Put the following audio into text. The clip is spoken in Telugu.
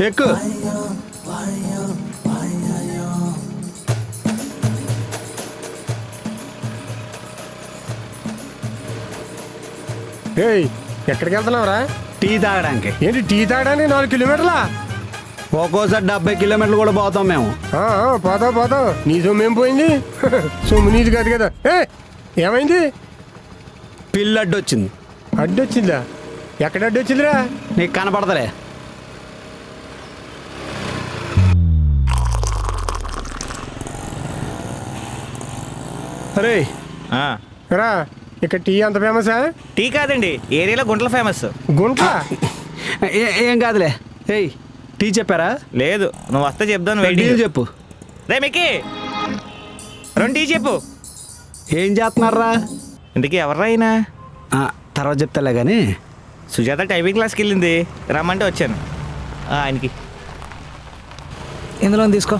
ఎక్కు. ఏయ్, ఎక్కడికి వెళ్తున్నావురా? టీ తాగడానికి. ఏంటి టీ తాగడానికి 4 కిలోమీటర్లా? ఒక్కోసారి 70 కిలోమీటర్లు కూడా పోతాం మేము. పోతావు నీ సొమ్ము ఏం పోయింది? సొమ్ము నీది కాదు కదా. ఏమైంది? పిల్లి అడ్డొచ్చింది. అడ్డొచ్చిందా? ఎక్కడ అడ్డొచ్చిందిరా? నీకు కనపడతలే. అరే రా, ఇక్కడ టీ అంత ఫేమసా? టీ కాదండి, ఏరియాలో గుంటలు ఫేమస్. గుంట? ఏం కాదులే. ఏయ్, టీ చెప్పారా? లేదు, నువ్వు వస్తే చెప్దాను. Tea waiting. చెప్పు. రే మిక్కీ, 2 టీ చెప్పు. ఏం చేస్తున్నారా? ఇంతకీ ఎవర్రా అయినా? తర్వాత చెప్తాలే కానీ. సుజాత టైపింగ్ క్లాస్కి వెళ్ళింది, రమ్మంటే వచ్చాను. ఆయనకి ఇందులో తీసుకో.